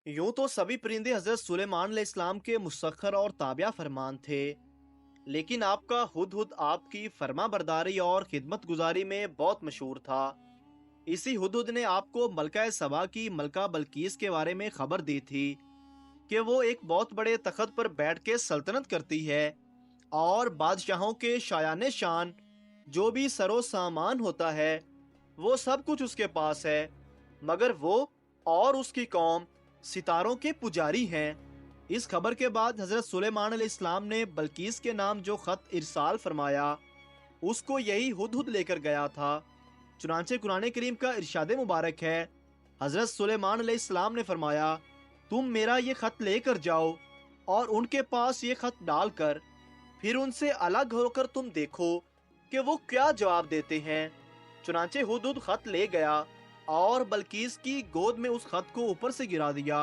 यूं तो सभी परिंदे हजरत सुलेमान अलैहिस्सलाम के मुसख्खर और ताबिया फरमान थे, लेकिन आपका हुदहुद आपकी फर्मा बरदारी और खिदमत गुजारी में बहुत मशहूर था। इसी हुदहुद ने आपको मलका सबा की मलका बल्कीस के बारे में खबर दी थी कि वो एक बहुत बड़े तख्त पर बैठ के सल्तनत करती है और बादशाहों के शायान शान जो भी सरो सामान होता है वो सब कुछ उसके पास है, मगर वो और उसकी कौम सितारों के पुजारी हैं। इस खबर के बाद हजरत सुलेमान अलैहिस्सलाम ने बल्कीस के नाम जो खत इरसाल फरमाया उसको यही हुदहुद लेकर गया था। चुनांचे कुरान करीम का इरशाद मुबारक है, हजरत सुलेमान अलैहिस्सलाम ने फरमाया, तुम मेरा ये खत लेकर जाओ और उनके पास ये खत डालकर फिर उनसे अलग होकर तुम देखो कि वो क्या जवाब देते हैं। चुनांचे हुदहुद खत ले गया और बल्कीस की गोद में उस खत को ऊपर से गिरा दिया।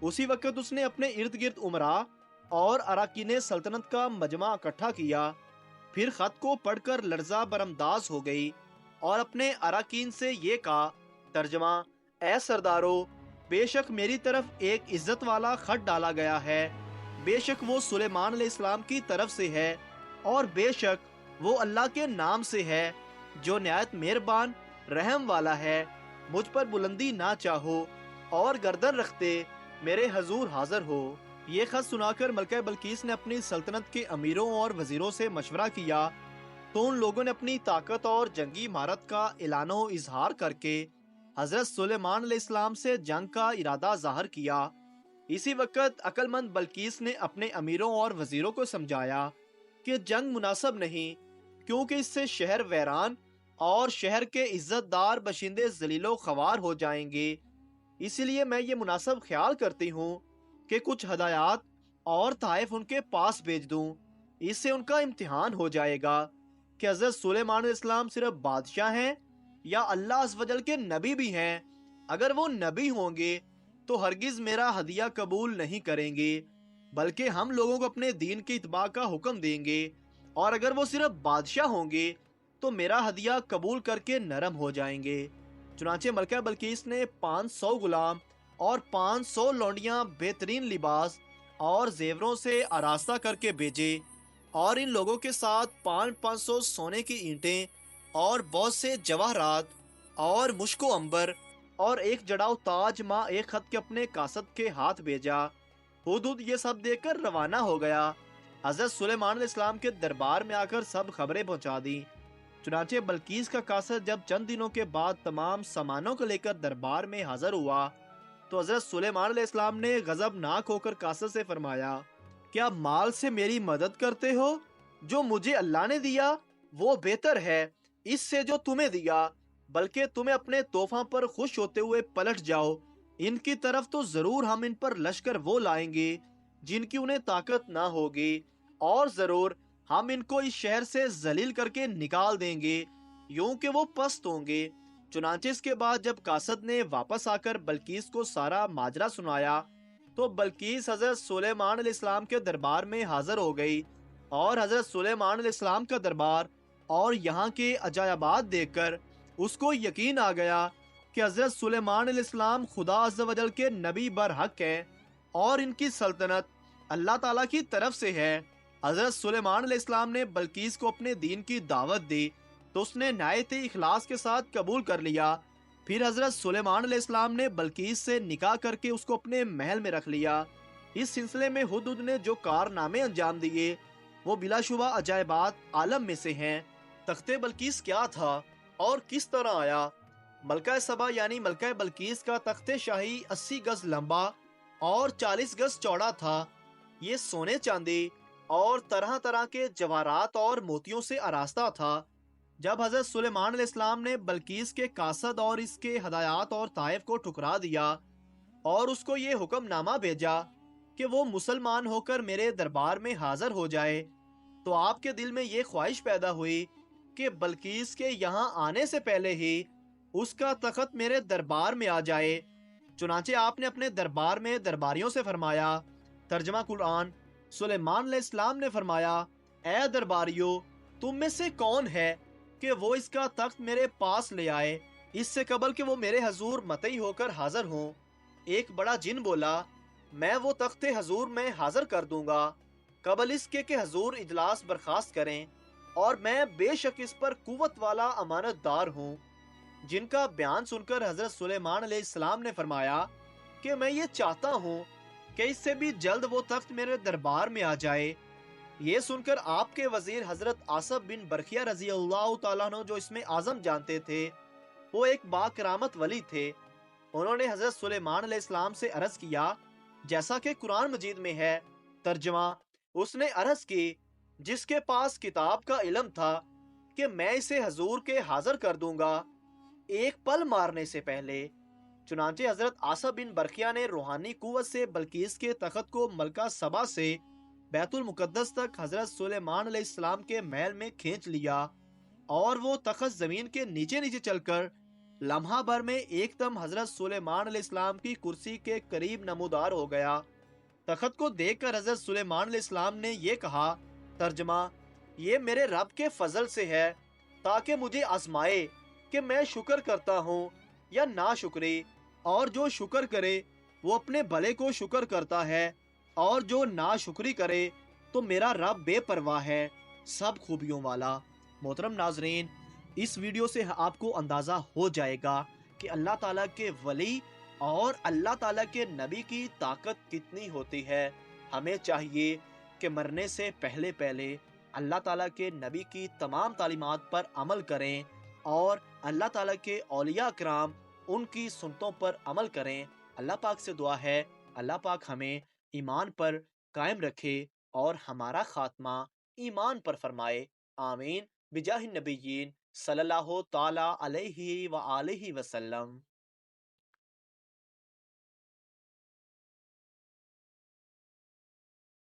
उसी वक्त उसने अपने इर्द गिर्द उमरा और अराकीन सल्तनत का मजमा इकट्ठा किया। फिर खत को पढ़कर लर्जा बरमदाज हो गई और अपने अराकीन से ये कहा, तर्जमा, ए सरदारो, बेशक मेरी तरफ एक इज्जत वाला खत डाला गया है, बेशक वो सुलेमान अलैहिस्सलाम की तरफ से है और बेशक वो अल्लाह के नाम से है जो निहायत मेहरबान रहम वाला है। मुझ पर बुलंदी ना चाहो और गर्दन रखते मेरे हजूर हाजिर हो। ये खत सुनाकर मलका बल्कीस ने अपनी सल्तनत के अमीरों और वजीरों से मशवरा किया तो उन लोगों ने अपनी ताकत और जंगी महारत का ऐलानो इजहार करके हजरत सुलेमान अलैहिस्सलाम से जंग का इरादा जाहिर किया। इसी वक्त अक्लमंद बल्कीस ने अपने अमीरों और वजीरों को समझाया कि जंग मुनासिब नहीं, क्योंकि इससे शहर वैरान और शहर के इज्जतदार बशिंदे जलीलो खवार हो जाएंगे। इसीलिए मैं ये मुनासिब ख्याल करती हूँ कि कुछ हदायत और ताइफ उनके पास भेज दूँ। इससे उनका इम्तिहान हो जाएगा कि हजरत सुलेमान अलैहिस्सलाम सिर्फ बादशाह हैं या अल्लाह अज़्ज़ वजल के नबी भी हैं। अगर वो नबी होंगे तो हरगिज मेरा हदिया कबूल नहीं करेंगे, बल्कि हम लोगों को अपने दीन की इत्बा का हुक्म देंगे, और अगर वो सिर्फ बादशाह होंगे तो मेरा हदिया कबूल करके नरम हो जाएंगे। चुनांचे मलका बल्कीस ने 500 गुलाम और 500 लौंडियां बेहतरीन लिबास और जेवरों से आरास्ता करके भेजे और इन लोगों के साथ 500 सोने की ईंटें और बहुत से जवाहरात और मुश्को अंबर और एक जड़ाऊ ताज माँ एक खत के अपने कासद के हाथ भेजा। हुदहुद ये सब देखकर रवाना हो गया। हजरत सुलेमान अलैहिस्सलाम के दरबार में आकर सब खबरें पहुंचा दी। चुनांचे बल्कीस का कासद जब चंद दिनों के बाद तमाम सामानों को लेकर दरबार में हाजिर हुआ तो हजरत सुलेमान अलैहिस्सलाम ने गजबनाक होकर कासद से फरमाया, क्या माल से मेरी मदद करते हो? जो मुझे अल्लाह ने दिया वो बेहतर है इससे जो तुम्हें दिया, बल्कि तुम्हें अपने तोहफा पर खुश होते हुए पलट जाओ। इनकी तरफ तो जरूर हम इन पर लश्कर वो लाएंगे जिनकी उन्हें ताकत ना होगी, और जरूर हम इनको इस शहर से जलील करके निकाल देंगे यूं कि वो पस्त होंगे। चुनांचे इसके बाद जब कासद ने वापस आकर बल्कीस को सारा माजरा सुनाया तो बल्कीस हजरत सुलेमान अलैहिस्सलाम के दरबार में हाजिर हो गई और हजरत सुलेमान अलैहिस्सलाम का दरबार और यहाँ के अजायबात देखकर उसको यकीन आ गया कि हजरत सुलेमान अलैहिस्सलाम खुदा अज़्ज़ वजल के नबी बरहक हैं और इनकी सल्तनत अल्लाह ताला की तरफ से है। हजरत सुलेमान अलैहिस्सलाम ने बल्कीस को अपने दीन की दावत दी तो उसने नायत इखलास के साथ कबूल कर लिया। फिर हजरत सुलेमान अलैहिस्सलाम ने बल्कीस से निकाह करके उसको अपने महल में रख लिया। इस सिलसिले में हुदहुद ने जो कारनामे अंजाम दिए वो बिलाशुबा अजायबात आलम में से हैं। तख्ते बल्कीस क्या था और किस तरह आया? मलका सबा यानी मलका बल्कीस का तख्ते शाही 80 गज लंबा और 40 गज चौड़ा था। ये सोने चांदी और तरह तरह के जवाहरात और मोतियों से आरास्ता था। जब हजरत सुलेमान अलैहिस्सलाम ने बल्कीस के कासद और इसके हदायत और ताइफ को ठुकरा दिया और उसको ये हुक्मनामा भेजा कि वो मुसलमान होकर मेरे दरबार में हाजिर हो जाए, तो आपके दिल में ये ख्वाहिश पैदा हुई कि बल्कीस के यहाँ आने से पहले ही उसका तख्त मेरे दरबार में आ जाए। चुनांचे आपने अपने दरबार में दरबारियों से फरमाया, तर्जमा कुरान, सुलेमान अलैहिस्सलाम ने फरमाया, ए दरबारियों, तुम में से कौन है कि वो इसका तख्त मेरे पास ले आए इससे कबल कि वो मेरे हजूर मतई होकर हाजिर हों। ایک بڑا جن بولا، میں وہ تخت حضور میں حاضر کر دوں گا قبل اس کے کہ حضور اجلاس برخاست کریں، اور میں بے شک اس پر قوت والا امانت دار ہوں۔ جن کا بیان سن کر حضرت سلیمان علیہ السلام نے فرمایا کہ میں یہ چاہتا ہوں کہ اس سے بھی جلد وہ تخت میرے دربار میں آ جائے۔ یہ سن کر آپ کے وزیر حضرت آصف بن برخیہ رضی اللہ تعالیٰ عنہ، جو اس میں اعظم جانتے تھے، وہ ایک با کرامت ولی تھے، انہوں نے حضرت سلیمان علیہ السلام سے عرض کیا جیسا کہ قرآن مجید میں ہے۔ ترجمہ: اس نے عرض کی جس کے پاس کتاب کا علم تھا کہ میں اسے حضور کے حاضر کر دوں گا ایک پل مارنے سے پہلے۔ چنانچہ حضرت آصف بن برقیہ نے روحانی قوت سے بلقیس کے تخت کو ملکہ سبا سے بیت المقدس تک حضرت سلیمان علیہ السلام کے محل میں کھینچ لیا، اور وہ تخت زمین کے نیچے نیچے چل کر لمحہ بھر میں ایک دم حضرت سلیمان علیہ السلام کی کرسی کے قریب نمودار ہو گیا۔ تخت کو دیکھ کر حضرت سلیمان علیہ السلام نے یہ کہا، ترجمہ: یہ میرے رب کے فضل سے ہے تاکہ مجھے آزمائے کہ میں شکر کرتا ہوں یا ناشکری، اور جو شکر کرے وہ اپنے بھلے کو شکر کرتا ہے، اور جو ناشکری کرے تو میرا رب بے پرواہ ہے، سب خوبیوں والا۔ محترم ناظرین، اس ویڈیو سے آپ کو اندازہ ہو جائے گا کہ اللہ تعالیٰ کے ولی اور اللہ تعالیٰ کے نبی کی طاقت کتنی ہوتی ہے۔ ہمیں چاہیے کہ مرنے سے پہلے پہلے اللہ تعالیٰ کے نبی کی تمام تعلیمات پر عمل کریں، اور اللہ تعالیٰ کے اولیاء کرام ان کی سنتوں پر عمل کریں۔ اللہ پاک سے دعا ہے اللہ پاک ہمیں ایمان پر قائم رکھے اور ہمارا خاتمہ ایمان پر فرمائے، آمین، بجاہ النبیین صلی اللہ تعالی علیہ وآلہ وسلم۔